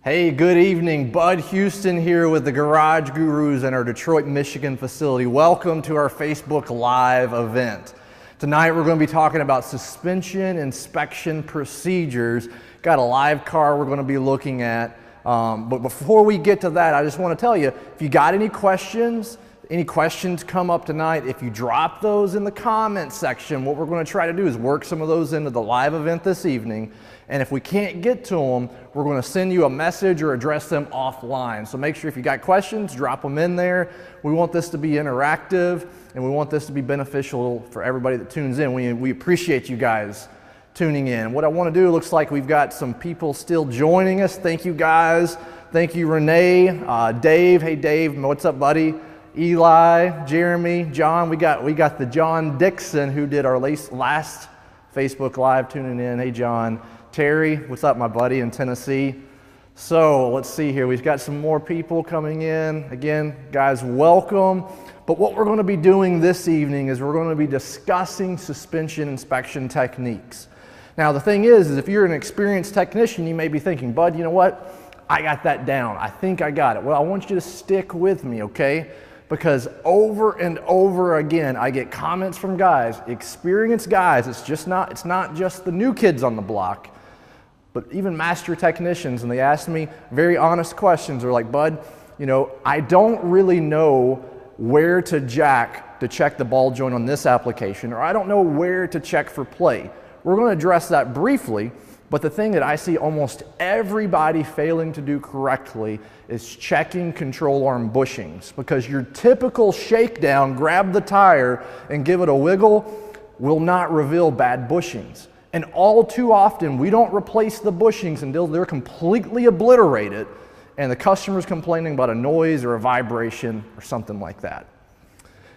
Hey, good evening. Bud Houston here with the Garage Gurus in our Detroit, Michigan facility. Welcome to our Facebook Live event. Tonight we're going to be talking about suspension inspection procedures. Got a live car we're going to be looking at. But before we get to that, I just want to tell you, if you got any questions come up tonight, if you drop those in the comment section, what we're going to try to do is work some of those into the live event this evening. And if we can't get to them, we're going to send you a message or address them offline. So make sure if you got questions, drop them in there. We want this to be interactive and we want this to be beneficial for everybody that tunes in. We appreciate you guys tuning in. What I want to do, looks like we've got some people still joining us. Thank you guys. Thank you, Renee, Dave. Hey, Dave, what's up, buddy? Eli, Jeremy, John. We got the John Dixon who did our last Facebook Live tuning in. Hey, John. Terry, what's up, my buddy in Tennessee? So let's see here. We've got some more people coming in. Again, guys, welcome. But what we're going to be doing this evening is we're going to be discussing suspension inspection techniques. Now, the thing is if you're an experienced technician, you may be thinking, Bud, you know what? I got that down. I think I got it. Well, I want you to stick with me, okay? Because over and over again, I get comments from guys, experienced guys. It's not just the new kids on the block, but even master technicians, and they ask me very honest questions. They're like, Bud, you know, I don't really know where to jack to check the ball joint on this application, or I don't know where to check for play. We're going to address that briefly, but the thing that I see almost everybody failing to do correctly is checking control arm bushings, because your typical shakedown, grab the tire and give it a wiggle, will not reveal bad bushings. And all too often, we don't replace the bushings until they're completely obliterated and the customer's complaining about a noise or a vibration or something like that.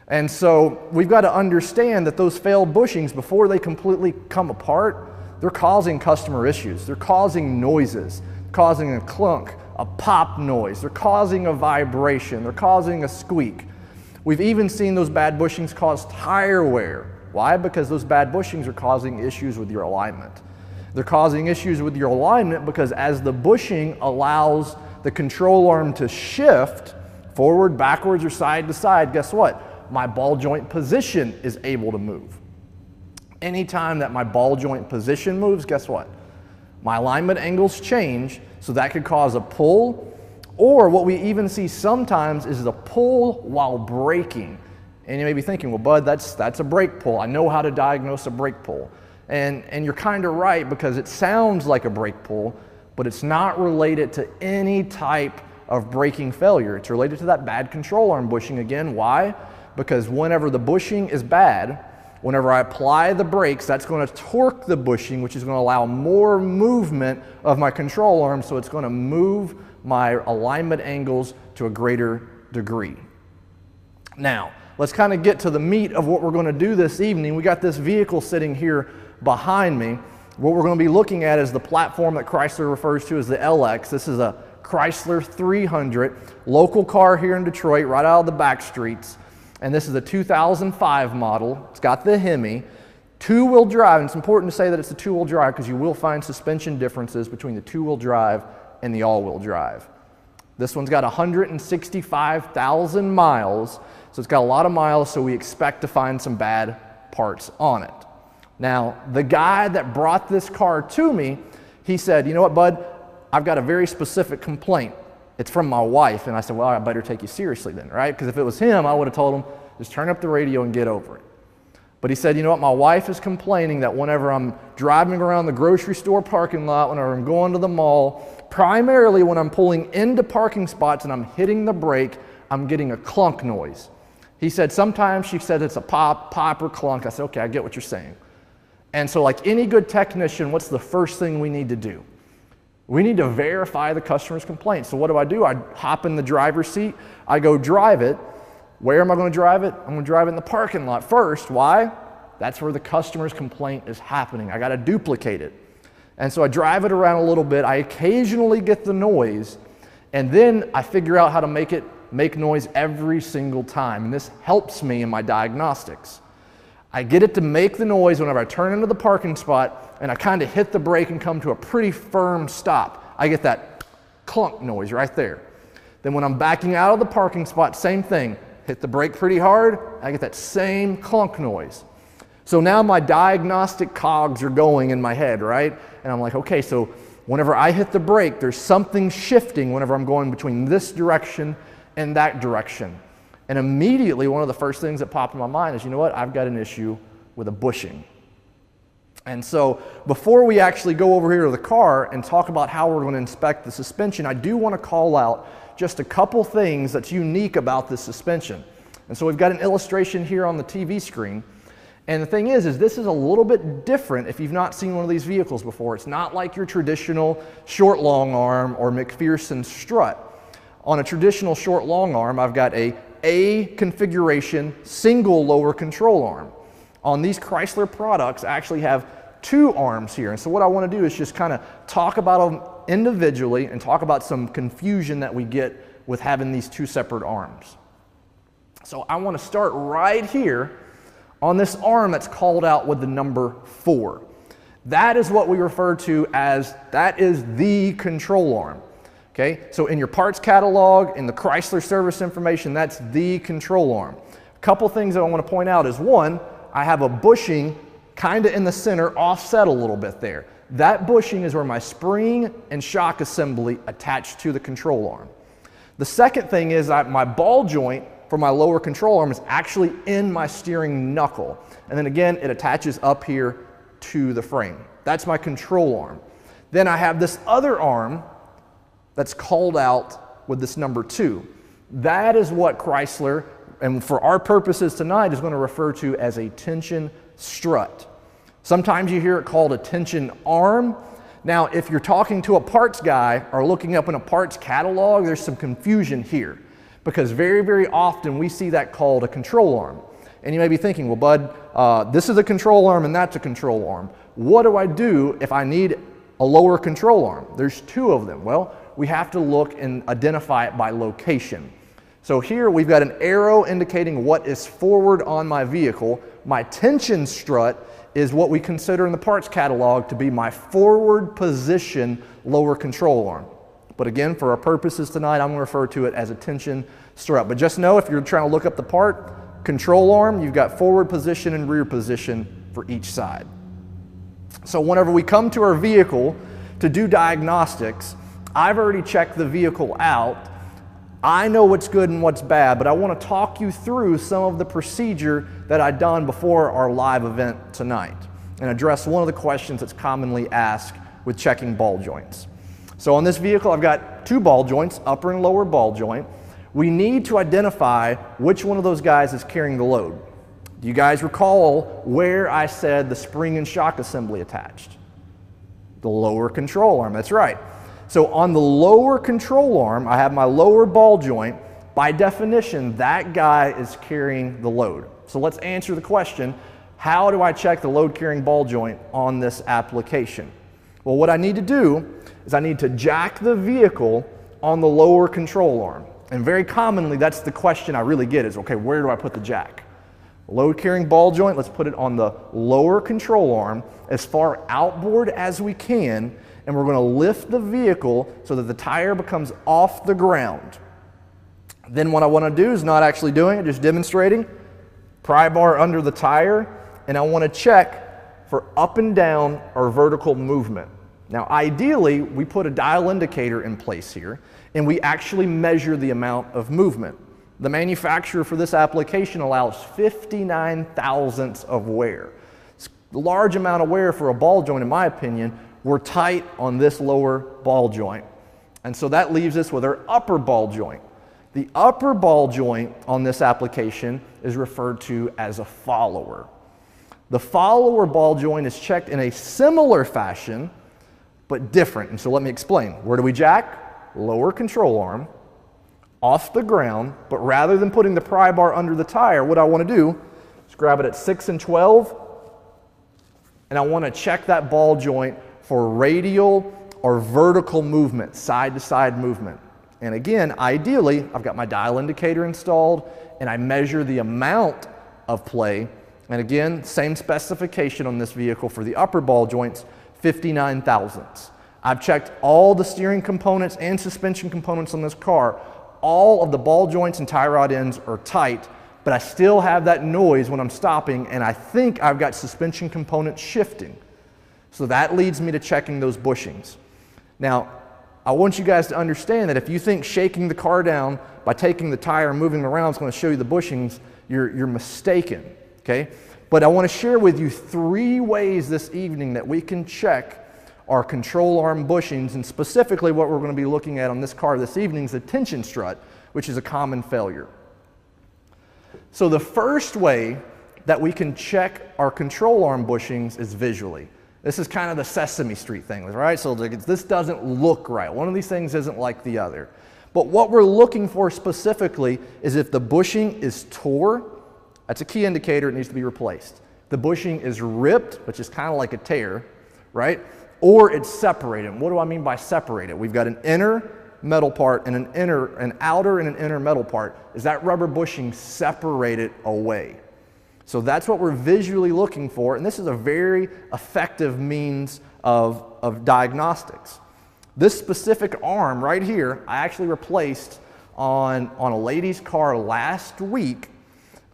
And so we've got to understand that those failed bushings, before they completely come apart, they're causing customer issues. They're causing noises, causing a clunk, a pop noise. They're causing a vibration. They're causing a squeak. We've even seen those bad bushings cause tire wear. Why? Because those bad bushings are causing issues with your alignment. They're causing issues with your alignment because as the bushing allows the control arm to shift forward, backwards, or side to side, guess what? My ball joint position is able to move. Anytime that my ball joint position moves, guess what? My alignment angles change, so that could cause a pull, or what we even see sometimes is the pull while braking. And you may be thinking, well, Bud, that's a brake pull. I know how to diagnose a brake pull. And you're kind of right, because it sounds like a brake pull, but it's not related to any type of braking failure. It's related to that bad control arm bushing. Again, why? Because whenever the bushing is bad, whenever I apply the brakes, that's going to torque the bushing, which is going to allow more movement of my control arm, so it's going to move my alignment angles to a greater degree. Now, let's kind of get to the meat of what we're going to do this evening. We got this vehicle sitting here behind me. What we're going to be looking at is the platform that Chrysler refers to as the LX. This is a Chrysler 300, local car here in Detroit, right out of the back streets. And this is a 2005 model. It's got the Hemi, two-wheel drive. And it's important to say that it's a two-wheel drive because you will find suspension differences between the two-wheel drive and the all-wheel drive. This one's got 165,000 miles. So it's got a lot of miles, so we expect to find some bad parts on it. Now, the guy that brought this car to me, he said, you know what, Bud, I've got a very specific complaint. It's from my wife. And I said, well, I better take you seriously then, right? Because if it was him, I would have told him, just turn up the radio and get over it. But he said, you know what, my wife is complaining that whenever I'm driving around the grocery store parking lot, whenever I'm going to the mall, primarily when I'm pulling into parking spots and I'm hitting the brake, I'm getting a clunk noise. He said, sometimes she said it's a pop or clunk. I said, okay, I get what you're saying. And so like any good technician, what's the first thing we need to do? We need to verify the customer's complaint. So what do? I hop in the driver's seat. I go drive it. Where am I going to drive it? I'm going to drive it in the parking lot first. Why? That's where the customer's complaint is happening. I got to duplicate it. And so I drive it around a little bit. I occasionally get the noise, and then I figure out how to make it make noise every single time. And this helps me in my diagnostics. I get it to make the noise whenever I turn into the parking spot and I kind of hit the brake and come to a pretty firm stop. I get that clunk noise right there. Then when I'm backing out of the parking spot, same thing. Hit the brake pretty hard, I get that same clunk noise. So now my diagnostic cogs are going in my head, right? And I'm like, okay, so whenever I hit the brake, there's something shifting whenever I'm going between this direction and that direction. And immediately, one of the first things that popped in my mind is, you know what? I've got an issue with a bushing. And so before we actually go over here to the car and talk about how we're going to inspect the suspension, I do want to call out just a couple things that's unique about this suspension. And so we've got an illustration here on the TV screen. And the thing is this is a little bit different if you've not seen one of these vehicles before. It's not like your traditional short long arm or McPherson strut. On a traditional short long arm, I've got a configuration single lower control arm. On these Chrysler products, I actually have two arms here. And so what I want to do is just kind of talk about them individually and talk about some confusion that we get with having these two separate arms. So I want to start right here on this arm that's called out with the number 4. That is what we refer to as, that is the control arm. Okay, so in your parts catalog, in the Chrysler service information, that's the control arm. A couple things that I want to point out is, one, I have a bushing kind of in the center, offset a little bit there. That bushing is where my spring and shock assembly attach to the control arm. The second thing is that my ball joint for my lower control arm is actually in my steering knuckle. And then again, it attaches up here to the frame. That's my control arm. Then I have this other arm that's called out with this number 2. That is what Chrysler, and for our purposes tonight, is going to refer to as a tension strut. Sometimes you hear it called a tension arm. Now, if you're talking to a parts guy or looking up in a parts catalog, there's some confusion here, because very, very often we see that called a control arm. And you may be thinking, well, Bud, this is a control arm and that's a control arm. What do I do if I need a lower control arm? There's 2 of them. Well, we have to look and identify it by location. So here we've got an arrow indicating what is forward on my vehicle. My tension strut is what we consider in the parts catalog to be my forward position lower control arm. But again, for our purposes tonight, I'm going to refer to it as a tension strut. But just know, if you're trying to look up the part, control arm, you've got forward position and rear position for each side. So whenever we come to our vehicle to do diagnostics, I've already checked the vehicle out. I know what's good and what's bad, but I want to talk you through some of the procedure that I've done before our live event tonight and address one of the questions that's commonly asked with checking ball joints. So on this vehicle, I've got 2 ball joints, upper and lower ball joint. We need to identify which one of those guys is carrying the load. Do you guys recall where I said the spring and shock assembly attached? The lower control arm, that's right. So on the lower control arm, I have my lower ball joint. By definition, that guy is carrying the load. So let's answer the question, how do I check the load carrying ball joint on this application? Well, what I need to do is I need to jack the vehicle on the lower control arm. And very commonly, that's the question I really get is, okay, where do I put the jack? Load carrying ball joint, let's put it on the lower control arm as far outboard as we can, and we're going to lift the vehicle so that the tire becomes off the ground. Then what I want to do is not actually doing it, just demonstrating. Pry bar under the tire, and I want to check for up and down or vertical movement. Now ideally, we put a dial indicator in place here, and we actually measure the amount of movement. The manufacturer for this application allows 59 thousandths of wear. It's a large amount of wear for a ball joint, in my opinion. We're tight on this lower ball joint. And so that leaves us with our upper ball joint. The upper ball joint on this application is referred to as a follower. The follower ball joint is checked in a similar fashion, but different. And so let me explain. Where do we jack? Lower control arm, off the ground, but rather than putting the pry bar under the tire, what I want to do is grab it at 6 and 12, and I want to check that ball joint for radial or vertical movement, side-to-side movement. And again, ideally, I've got my dial indicator installed, and I measure the amount of play. And again, same specification on this vehicle for the upper ball joints, 59 thousandths. I've checked all the steering components and suspension components on this car. All of the ball joints and tie rod ends are tight, but I still have that noise when I'm stopping, and I think I've got suspension components shifting. So that leads me to checking those bushings. Now, I want you guys to understand that if you think shaking the car down by taking the tire and moving around is going to show you the bushings, you're mistaken, okay? But I want to share with you 3 ways this evening that we can check our control arm bushings, and specifically what we're going to be looking at on this car this evening is the tension strut, which is a common failure. So the first way that we can check our control arm bushings is visually. This is kind of the Sesame Street thing, right? So this doesn't look right. One of these things isn't like the other. But what we're looking for specifically is if the bushing is tore, that's a key indicator, it needs to be replaced. The bushing is ripped, which is kind of like a tear, right? Or it's separated. What do I mean by separated? We've got an inner metal part and an outer and an inner metal part. Is that rubber bushing separated away? So that's what we're visually looking for, and this is a very effective means of diagnostics. This specific arm right here, I actually replaced on a lady's car last week.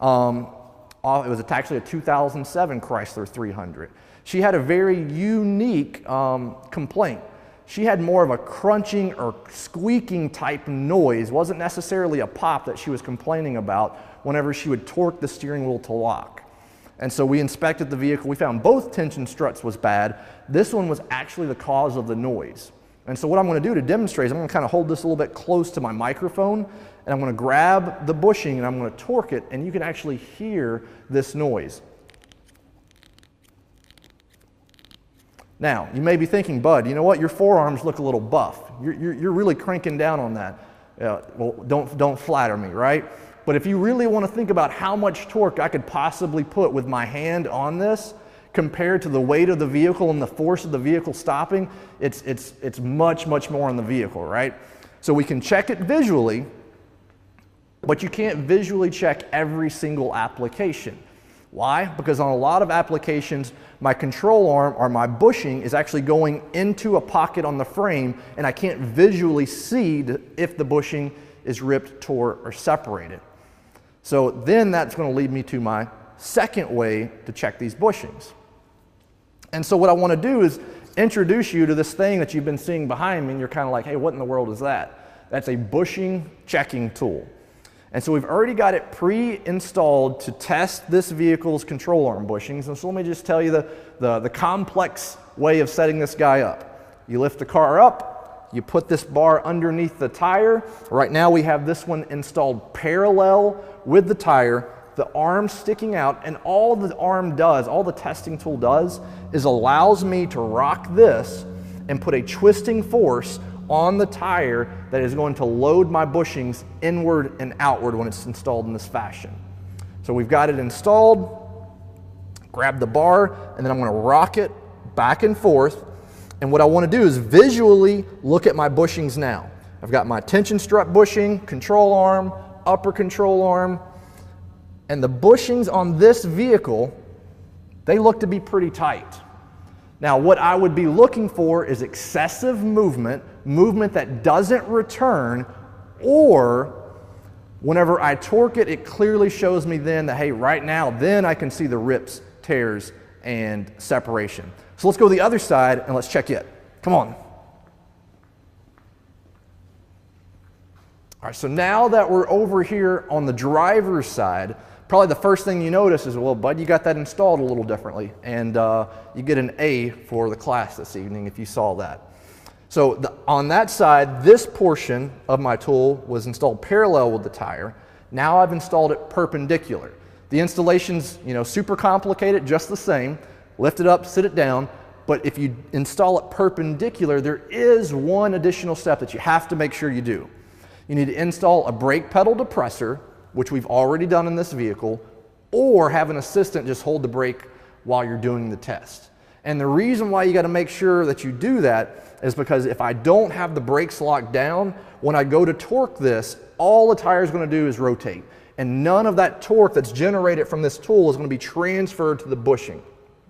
It was actually a 2007 Chrysler 300. She had a very unique complaint. She had more of a crunching or squeaking type noise. It wasn't necessarily a pop that she was complaining about whenever she would torque the steering wheel to lock. And so we inspected the vehicle. We found both tension struts was bad. This one was actually the cause of the noise. And so what I'm going to do to demonstrate is I'm going to kind of hold this a little bit close to my microphone, and I'm going to grab the bushing and I'm going to torque it, and you can actually hear this noise. Now, you may be thinking, Bud, you know what? Your forearms look a little buff. You're really cranking down on that. Well, don't flatter me, right? But if you really want to think about how much torque I could possibly put with my hand on this compared to the weight of the vehicle and the force of the vehicle stopping, it's much, much more on the vehicle, right? So we can check it visually, but you can't visually check every single application. Why? Because on a lot of applications, my control arm or my bushing is actually going into a pocket on the frame, and I can't visually see if the bushing is ripped, tore, or separated. So then that's going to lead me to my second way to check these bushings. And so what I want to do is introduce you to this thing that you've been seeing behind me, and you're kind of like, hey, what in the world is that? That's a bushing checking tool. And so we've already got it pre-installed to test this vehicle's control arm bushings. And so let me just tell you the complex way of setting this guy up. You lift the car up, you put this bar underneath the tire. Right now we have this one installed parallel with the tire, the arm sticking out, and all the arm does, all the testing tool does, is allows me to rock this and put a twisting force on the tire that is going to load my bushings inward and outward when it's installed in this fashion. So we've got it installed, grab the bar, and then I'm going to rock it back and forth. And what I want to do is visually look at my bushings now. I've got my tension strut bushing, control arm, upper control arm, and the bushings on this vehicle, they look to be pretty tight. Now, what I would be looking for is excessive movement that doesn't return, or whenever I torque it, it clearly shows me then that, hey, right now, then I can see the rips, tears, and separation. So let's go to the other side and let's check it. Come on. All right, so now that we're over here on the driver's side, probably the first thing you notice is, well, Bud, you got that installed a little differently, and you get an A for the class this evening if you saw that. So on that side, this portion of my tool was installed parallel with the tire. Now I've installed it perpendicular. The installation's, super complicated, just the same. Lift it up, sit it down, but if you install it perpendicular, there is one additional step that you have to make sure you do. You need to install a brake pedal depressor, which we've already done in this vehicle, or have an assistant just hold the brake while you're doing the test. And the reason why you got to make sure that you do that is because if I don't have the brakes locked down, when I go to torque this, all the tire is going to do is rotate. And none of that torque that's generated from this tool is going to be transferred to the bushing.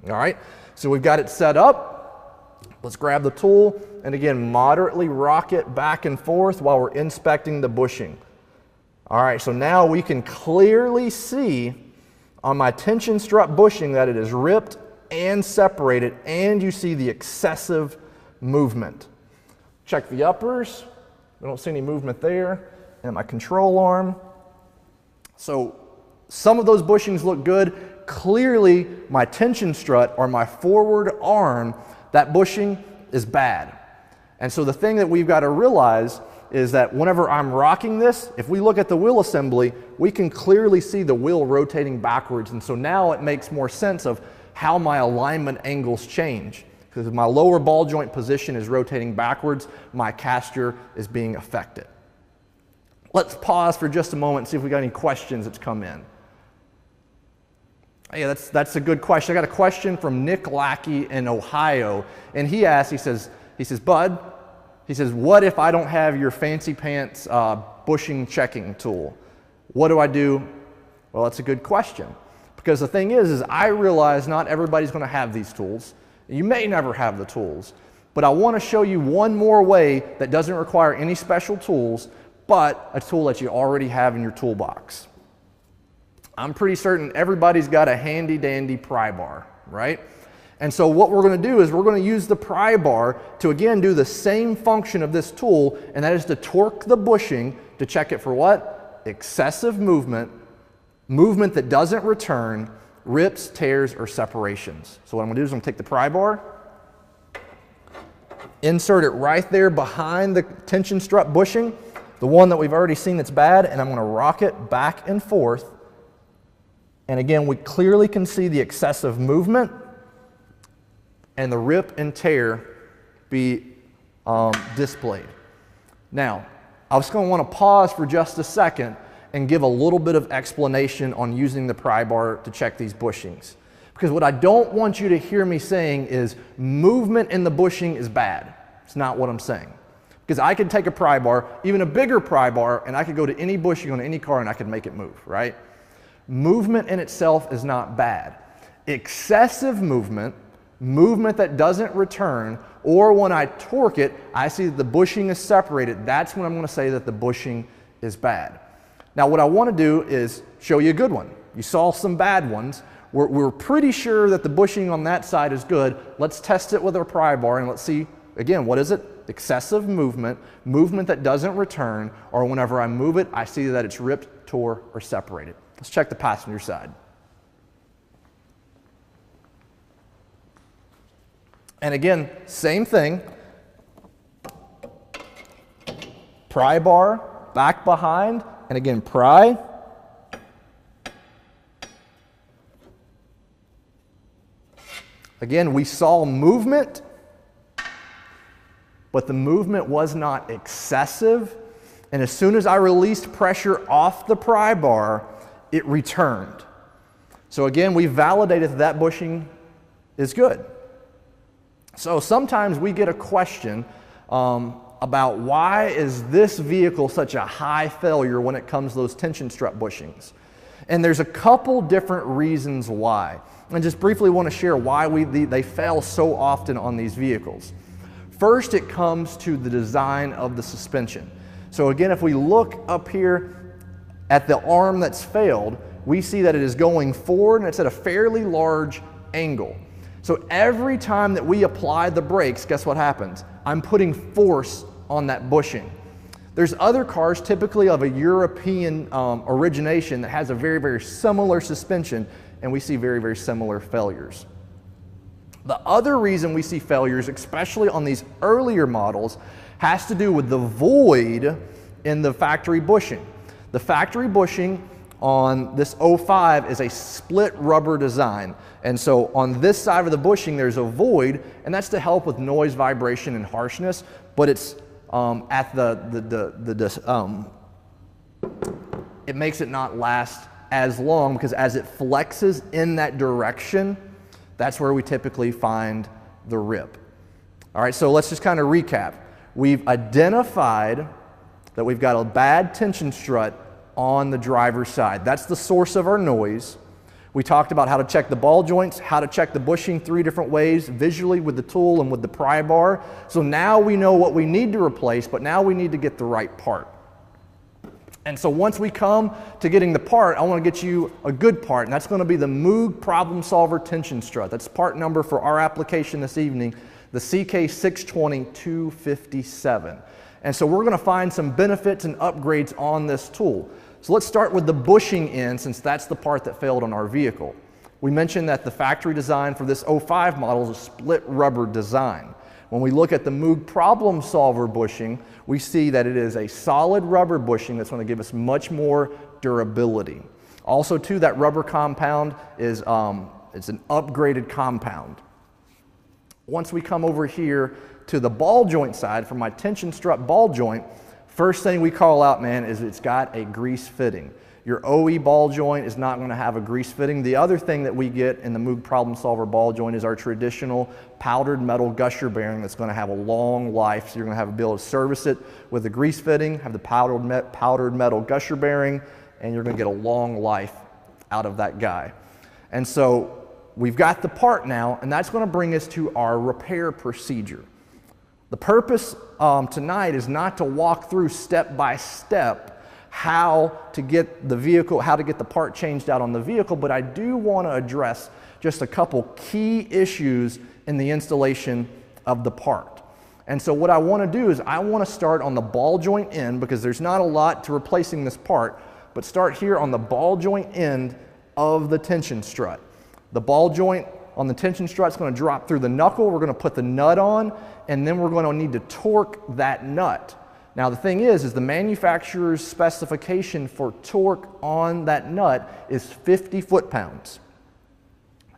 All right? So we've got it set up. Let's grab the tool and again, moderately rock it back and forth while we're inspecting the bushing. All right, so now we can clearly see on my tension strut bushing that it is ripped and separated, and you see the excessive movement. Check the uppers. We don't see any movement there. And my control arm. So some of those bushings look good. Clearly, my tension strut or my forward arm, that bushing is bad. And so the thing that we've got to realize is that whenever I'm rocking this, if we look at the wheel assembly, we can clearly see the wheel rotating backwards. And so now it makes more sense of how my alignment angles change. Because if my lower ball joint position is rotating backwards, my caster is being affected. Let's pause for just a moment and see if we got any questions that's come in. Yeah, that's a good question. I got a question from Nick Lackey in Ohio, and he asked, he says, Bud, he says, what if I don't have your fancy pants bushing checking tool? What do I do? Well, that's a good question. Because the thing is I realize not everybody's going to have these tools. You may never have the tools, but I want to show you one more way that doesn't require any special tools, but a tool that you already have in your toolbox. I'm pretty certain everybody's got a handy dandy pry bar, right? And so what we're going to do is we're going to use the pry bar to again do the same function of this tool, and that is to torque the bushing to check it for what? Excessive movement, movement that doesn't return, rips, tears, or separations. So what I'm going to do is I'm going to take the pry bar, insert it right there behind the tension strut bushing, the one that we've already seen that's bad, and I'm going to rock it back and forth. And again, we clearly can see the excessive movement and the rip and tear be displayed. Now, I was going to want to pause for just a second and give a little bit of explanation on using the pry bar to check these bushings. Because what I don't want you to hear me saying is movement in the bushing is bad. It's not what I'm saying. Because I could take a pry bar, even a bigger pry bar, and I could go to any bushing on any car and I could make it move, right? Movement in itself is not bad. Excessive movement, movement that doesn't return, or when I torque it, I see that the bushing is separated, that's when I'm going to say that the bushing is bad. Now what I want to do is show you a good one. You saw some bad ones. We're pretty sure that the bushing on that side is good. Let's test it with our pry bar and let's see, again, what is it? Excessive movement, movement that doesn't return, or whenever I move it, I see that it's ripped, tore, or separated. Let's check the passenger side. And again, same thing. Pry bar, back behind, and again, pry. Again, we saw movement, but the movement was not excessive. And as soon as I released pressure off the pry bar, it returned. So again, we validated that that bushing is good. So sometimes we get a question about why is this vehicle such a high failure when it comes to those tension strut bushings. And there's a couple different reasons why. And just briefly want to share why they fail so often on these vehicles. First, it comes to the design of the suspension. So again, if we look up here at the arm that's failed, we see that it is going forward and it's at a fairly large angle. So every time that we apply the brakes, guess what happens? I'm putting force on that bushing. There's other cars, typically of a European origination, that has a very, very similar suspension, and we see very, very similar failures. The other reason we see failures, especially on these earlier models, has to do with the void in the factory bushing. The factory bushing on this 05 is a split rubber design. And so on this side of the bushing, there's a void, and that's to help with noise, vibration, and harshness, but it's at it makes it not last as long, because as it flexes in that direction, that's where we typically find the rip. All right, so let's just kind of recap. We've identified that we've got a bad tension strut on the driver's side. That's the source of our noise. We talked about how to check the ball joints, how to check the bushing 3 different ways, visually with the tool and with the pry bar. So now we know what we need to replace, but now we need to get the right part. And so once we come to getting the part, I want to get you a good part, and that's going to be the Moog Problem Solver tension strut. That's part number for our application this evening, the CK620-257. And so we're going to find some benefits and upgrades on this tool. So let's start with the bushing end, since that's the part that failed on our vehicle. We mentioned that the factory design for this 05 model is a split rubber design. When we look at the Moog Problem Solver bushing, we see that it is a solid rubber bushing that's going to give us much more durability. Also, too, that rubber compound is it's an upgraded compound. Once we come over here to the ball joint side, for my tension strut ball joint, first thing we call out, man, is it's got a grease fitting. Your OE ball joint is not going to have a grease fitting. The other thing that we get in the Moog Problem Solver ball joint is our traditional powdered metal gusher bearing that's going to have a long life. So you're going to be able to service it with the grease fitting, have the powdered metal gusher bearing, and you're going to get a long life out of that guy. And so we've got the part now, and that's going to bring us to our repair procedure. The purpose tonight is not to walk through step by step how to get the part changed out on the vehicle, but I do want to address just a couple key issues in the installation of the part. And so what I want to do is I want to start on the ball joint end, because there's not a lot to replacing this part, but start here on the ball joint end of the tension strut. The ball joint on the tension strut is going to drop through the knuckle. We're going to put the nut on, and then we're going to need to torque that nut. Now the thing is the manufacturer's specification for torque on that nut is 50 foot-pounds.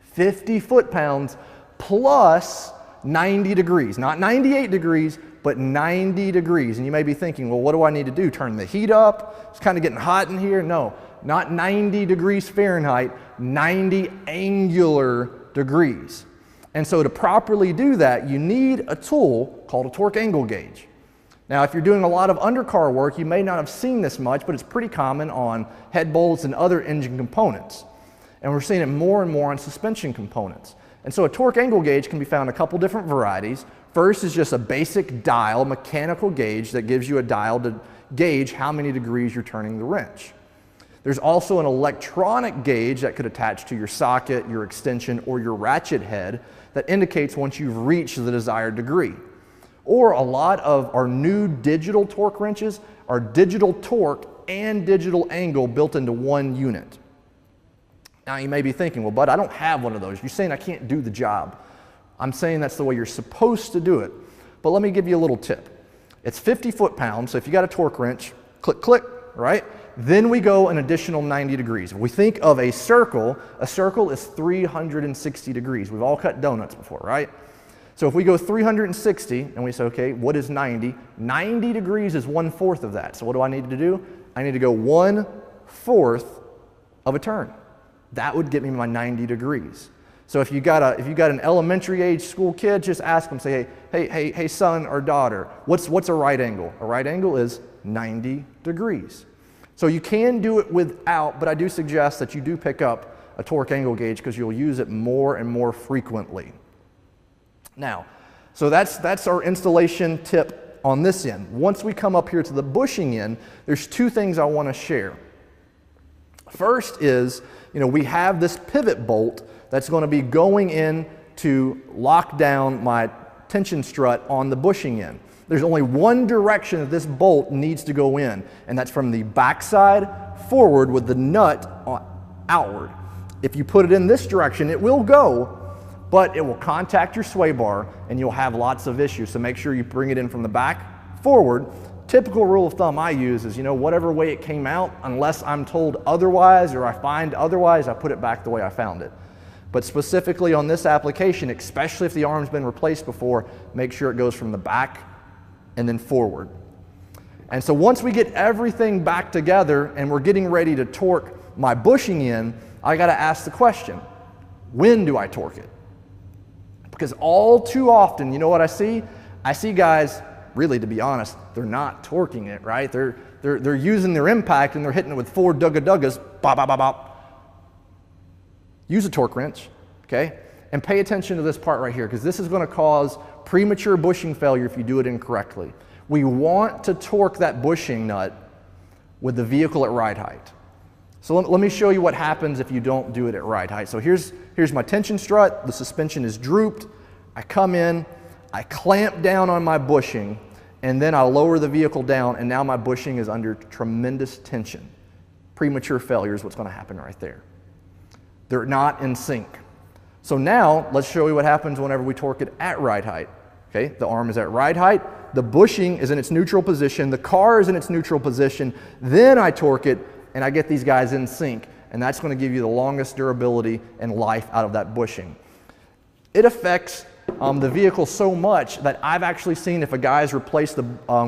50 foot-pounds plus 90 degrees. Not 98 degrees, but 90 degrees. And you may be thinking, well, what do I need to do? Turn the heat up? It's kind of getting hot in here. No, not 90 degrees Fahrenheit, 90 angular degrees. And so to properly do that, you need a tool called a torque angle gauge. Now, if you're doing a lot of undercar work, you may not have seen this much, but it's pretty common on head bolts and other engine components. And we're seeing it more and more on suspension components. And so a torque angle gauge can be found in a couple different varieties. First is just a basic dial, mechanical gauge that gives you a dial to gauge how many degrees you're turning the wrench. There's also an electronic gauge that could attach to your socket, your extension, or your ratchet head that indicates once you've reached the desired degree. Or a lot of our new digital torque wrenches are digital torque and digital angle built into one unit. Now you may be thinking, well, Bud, I don't have one of those. You're saying I can't do the job. I'm saying that's the way you're supposed to do it. But let me give you a little tip. It's 50 foot-pounds, so if you got a torque wrench, click, click, right? Then we go an additional 90 degrees. If we think of a circle is 360 degrees. We've all cut donuts before, right? So if we go 360 and we say, okay, what is 90? 90 degrees is 1/4 of that. So what do I need to do? I need to go 1/4 of a turn. That would get me my 90 degrees. So if you got an elementary age school kid, just ask them, say, hey son or daughter, what's a right angle? A right angle is 90 degrees. So you can do it without, but I do suggest that you do pick up a torque angle gauge because you'll use it more and more frequently. Now, so that's our installation tip on this end. Once we come up here to the bushing end, there's two things I want to share. First is, we have this pivot bolt that's going to be going in to lock down my tension strut on the bushing end. There's only one direction that this bolt needs to go in, and that's from the backside forward with the nut outward. If you put it in this direction, it will go, but it will contact your sway bar and you'll have lots of issues. So make sure you bring it in from the back forward. Typical rule of thumb I use is, whatever way it came out, unless I'm told otherwise or I find otherwise, I put it back the way I found it. But specifically on this application, especially if the arm's been replaced before, make sure it goes from the back and then forward. And so once we get everything back together and we're getting ready to torque my bushing in, I got to ask the question, when do I torque it? Because all too often, you know what I see? I see guys, really, to be honest, they're not torquing it, right? They're using their impact and they're hitting it with 4 dugga-duggas, bop, bop, bop, bop. use a torque wrench, okay? And pay attention to this part right here, because this is going to cause premature bushing failure if you do it incorrectly. We want to torque that bushing nut with the vehicle at ride height. So let me show you what happens if you don't do it at ride height. So here's my tension strut, the suspension is drooped, I come in, I clamp down on my bushing, and then I'll lower the vehicle down, and now my bushing is under tremendous tension. Premature failure is what's going to happen right there. They're not in sync. So now let's show you what happens whenever we torque it at ride height. Okay, the arm is at ride height, the bushing is in its neutral position, the car is in its neutral position, then I torque it and I get these guys in sync, and that's going to give you the longest durability and life out of that bushing. It affects the vehicle so much that I've actually seen if a guy's replaced the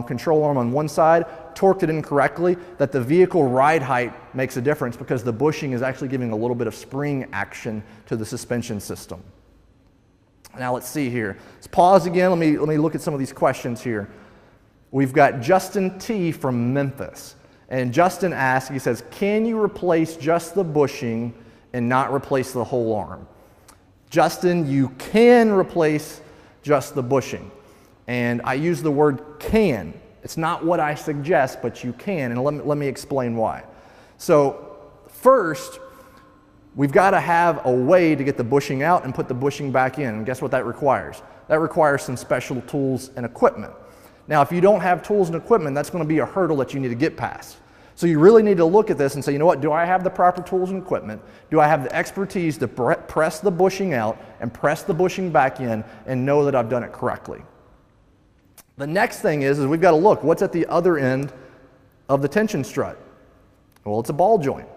control arm on one side, torqued it incorrectly, that the vehicle ride height makes a difference because the bushing is actually giving a little bit of spring action to the suspension system. Now let's see here. Let's pause again. Let me look at some of these questions here. We've got Justin T. from Memphis. And Justin asks, he says, can you replace just the bushing and not replace the whole arm? Justin, you can replace just the bushing. And I use the word can. It's not what I suggest, but you can. And let me explain why. So first, we've got to have a way to get the bushing out and put the bushing back in. And guess what that requires? That requires some special tools and equipment. Now, if you don't have tools and equipment, that's going to be a hurdle that you need to get past. So you really need to look at this and say, you know what, do I have the proper tools and equipment? Do I have the expertise to press the bushing out and press the bushing back in and know that I've done it correctly? The next thing is we've got to look, what's at the other end of the tension strut? Well, it's a ball joint.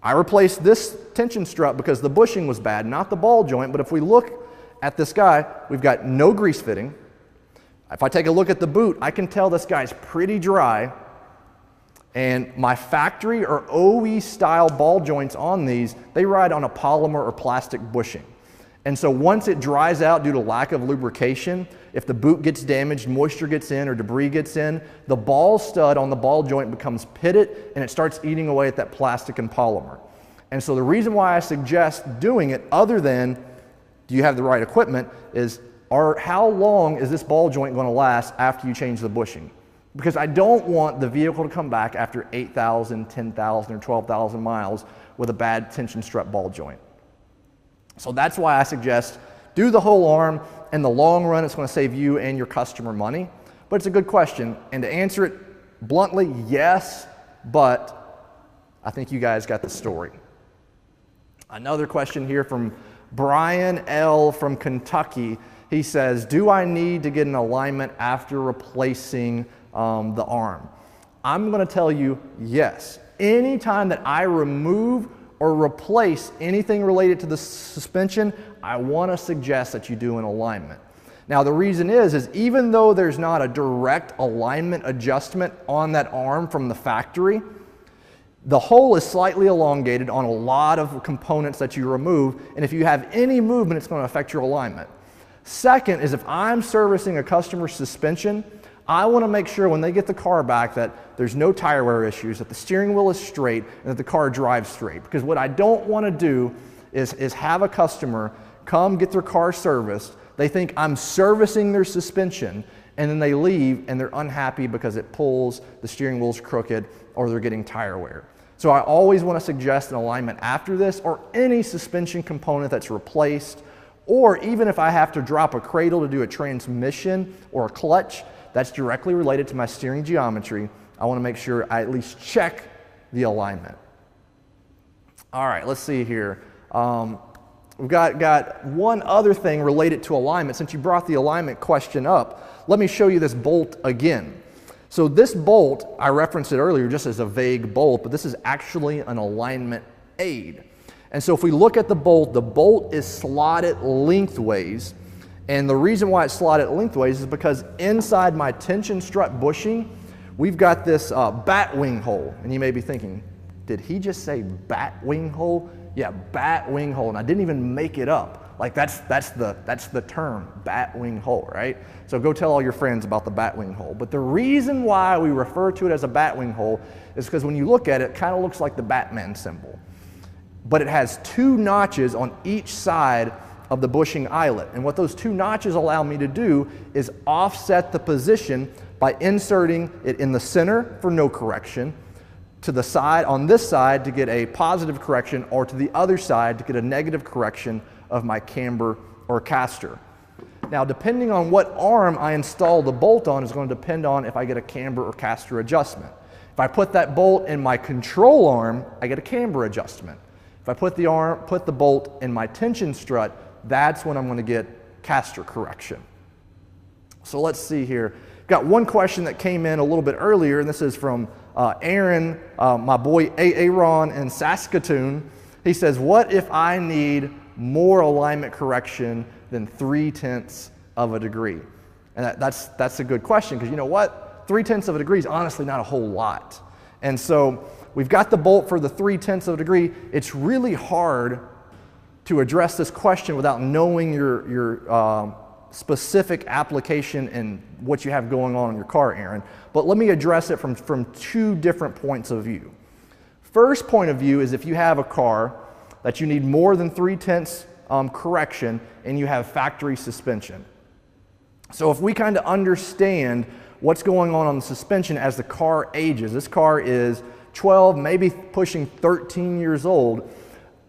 I replaced this tension strut because the bushing was bad, not the ball joint, but if we look at this guy, we've got no grease fitting. If I take a look at the boot, I can tell this guy's pretty dry, and my factory or OE style ball joints on these, they ride on a polymer or plastic bushing. And so once it dries out due to lack of lubrication, if the boot gets damaged, moisture gets in or debris gets in, the ball stud on the ball joint becomes pitted and it starts eating away at that plastic and polymer. And so the reason why I suggest doing it, other than do you have the right equipment, is how long is this ball joint going to last after you change the bushing? Because I don't want the vehicle to come back after 8,000, 10,000, or 12,000 miles with a bad tension strut ball joint. So that's why I suggest do the whole arm. In the long run, it's going to save you and your customer money. But it's a good question. And to answer it bluntly, yes, but I think you guys got the story. Another question here from Brian L. from Kentucky. He says, do I need to get an alignment after replacing the arm? I'm going to tell you yes. Anytime that I remove or replace anything related to the suspension, I want to suggest that you do an alignment. Now the reason is even though there's not a direct alignment adjustment on that arm from the factory, the hole is slightly elongated on a lot of components that you remove, and if you have any movement, it's going to affect your alignment. Second is if I'm servicing a customer's suspension, I want to make sure when they get the car back that there's no tire wear issues, that the steering wheel is straight, and that the car drives straight. Because what I don't want to do is have a customer come get their car serviced, they think I'm servicing their suspension, and then they leave and they're unhappy because it pulls, the steering wheel's crooked, or they're getting tire wear. So I always want to suggest an alignment after this, or any suspension component that's replaced, or even if I have to drop a cradle to do a transmission or a clutch that's directly related to my steering geometry, I want to make sure I at least check the alignment. All right, let's see here. We've got one other thing related to alignment. Since you brought the alignment question up, let me show you this bolt again. So this bolt, I referenced it earlier just as a vague bolt, but this is actually an alignment aid. And so if we look at the bolt is slotted lengthways. And the reason why it's slotted lengthways is because inside my tension strut bushing, we've got this bat wing hole. And you may be thinking, did he just say bat wing hole? Yeah, bat wing hole. And I didn't even make it up. Like that's the term, bat wing hole, right? So go tell all your friends about the bat wing hole. But the reason why we refer to it as a bat wing hole is because when you look at it, it kind of looks like the Batman symbol. but it has 2 notches on each side of the bushing eyelet. And what those 2 notches allow me to do is offset the position by inserting it in the center for no correction, to the side, on this side, to get a positive correction, or to the other side to get a negative correction of my camber or caster. Now, depending on what arm I install the bolt on is going to depend on if I get a camber or caster adjustment. If I put that bolt in my control arm, I get a camber adjustment. If I put the bolt in my tension strut, that's when I'm going to get caster correction. So let's see here. Got one question that came in a little bit earlier, and this is from Aaron, my boy Aaron in Saskatoon. He says, what if I need more alignment correction than 3/10 of a degree? And that's a good question, because you know what? 3/10 of a degree is honestly not a whole lot. And so we've got the bolt for the 3/10 of a degree. It's really hard to address this question without knowing your specific application and what you have going on in your car, Aaron. But let me address it from 2 different points of view. First point of view is if you have a car that you need more than 3/10 correction and you have factory suspension. So if we kind of understand what's going on the suspension as the car ages, this car is 12, maybe pushing 13 years old.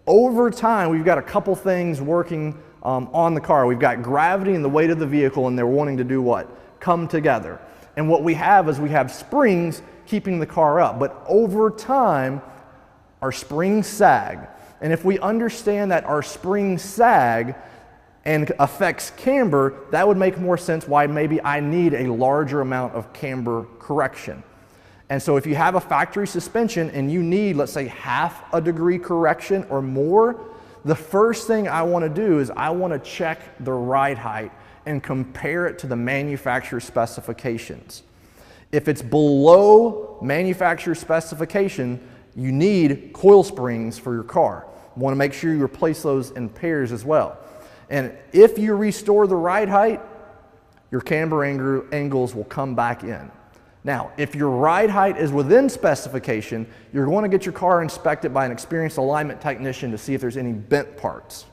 Over time, we've got a couple things working on the car. We've got gravity and the weight of the vehicle, and they're wanting to do what? Come together. And what we have is we have springs keeping the car up. But over time, our springs sag. And if we understand that our springs sag and affects camber, that would make more sense why maybe I need a larger amount of camber correction. And so if you have a factory suspension and you need, let's say, 1/2 degree correction or more, the first thing I want to do is I want to check the ride height and compare it to the manufacturer specifications. If it's below manufacturer specification, you need coil springs for your car. You want to make sure you replace those in pairs as well. And if you restore the ride height, your camber angles will come back in. Now, if your ride height is within specification, you're going to get your car inspected by an experienced alignment technician to see if there's any bent parts.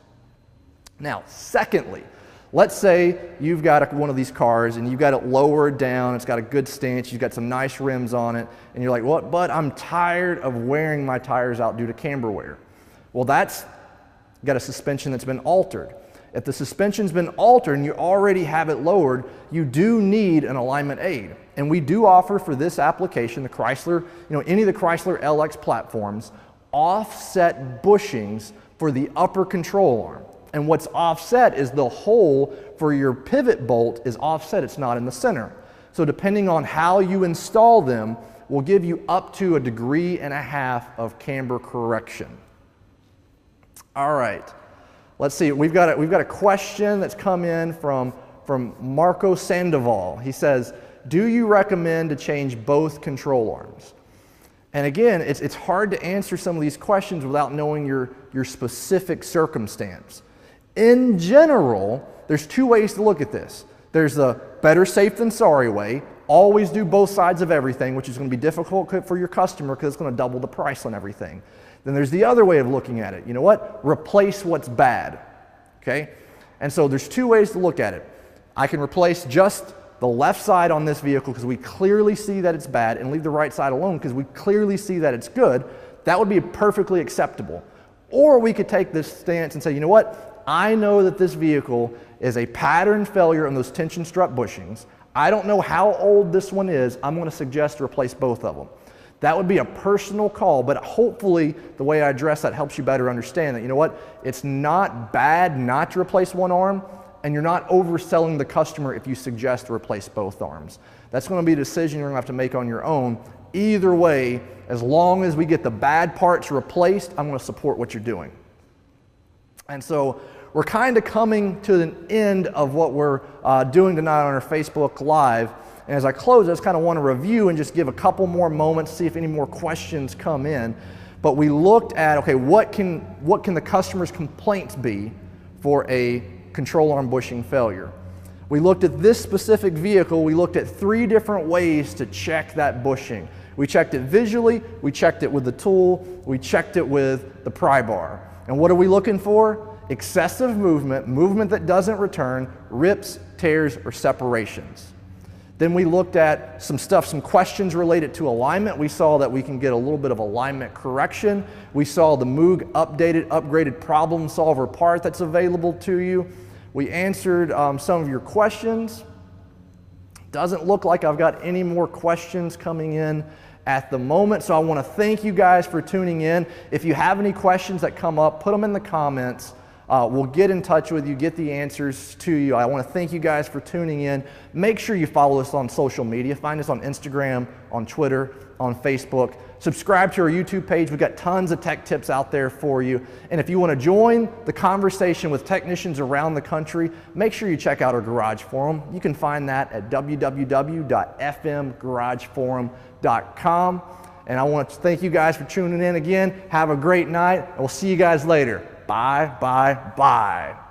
Now, secondly, let's say you've got one of these cars and you've got it lowered down, it's got a good stance, you've got some nice rims on it, and you're like, what, bud, I'm tired of wearing my tires out due to camber wear. Well, that's got a suspension that's been altered. If the suspension's been altered and you already have it lowered, you do need an alignment aid. And we do offer for this application, the Chrysler, any of the Chrysler LX platforms, offset bushings for the upper control arm. And what's offset is the hole for your pivot bolt is offset, it's not in the center. So depending on how you install them, will give you up to 1.5 degrees of camber correction. All right. Let's see, we've got a question that's come in from Marco Sandoval. He says, do you recommend to change both control arms? And again, it's hard to answer some of these questions without knowing your specific circumstance. In general, there's 2 ways to look at this. There's the better safe than sorry way. Always do both sides of everything, which is going to be difficult for your customer because it's going to double the price on everything. Then there's the other way of looking at it. You know what? Replace what's bad, okay? And so there's 2 ways to look at it. I can replace just the left side on this vehicle because we clearly see that it's bad, and leave the right side alone because we clearly see that it's good. That would be perfectly acceptable. Or we could take this stance and say, you know what? I know that this vehicle is a pattern failure on those tension strut bushings. I don't know how old this one is. I'm going to suggest to replace both of them. That would be a personal call, but hopefully the way I address that helps you better understand that, you know what, it's not bad not to replace one arm, and you're not overselling the customer if you suggest to replace both arms. That's going to be a decision you're going to have to make on your own. Either way, as long as we get the bad parts replaced, I'm going to support what you're doing. And so we're kind of coming to the end of what we're doing tonight on our Facebook Live. And as I close, I just kind of want to review and just give a couple more moments, see if any more questions come in. But we looked at, okay, what can the customer's complaints be for a control arm bushing failure? We looked at this specific vehicle. We looked at 3 different ways to check that bushing. We checked it visually, we checked it with the tool, we checked it with the pry bar. And what are we looking for? Excessive movement, movement that doesn't return, rips, tears, or separations. Then we looked at some questions related to alignment. We saw that we can get a little bit of alignment correction. We saw the Moog upgraded problem solver part that's available to you. We answered some of your questions. Doesn't look like I've got any more questions coming in at the moment, so I want to thank you guys for tuning in. If you have any questions that come up, put them in the comments. We'll get in touch with you, get the answers to you. I want to thank you guys for tuning in. Make sure you follow us on social media. Find us on Instagram, on Twitter, on Facebook. Subscribe to our YouTube page. We've got tons of tech tips out there for you. And if you want to join the conversation with technicians around the country, make sure you check out our garage forum. You can find that at www.fmgarageforum.com. And I want to thank you guys for tuning in again. Have a great night, and we'll see you guys later. Bye, bye, bye.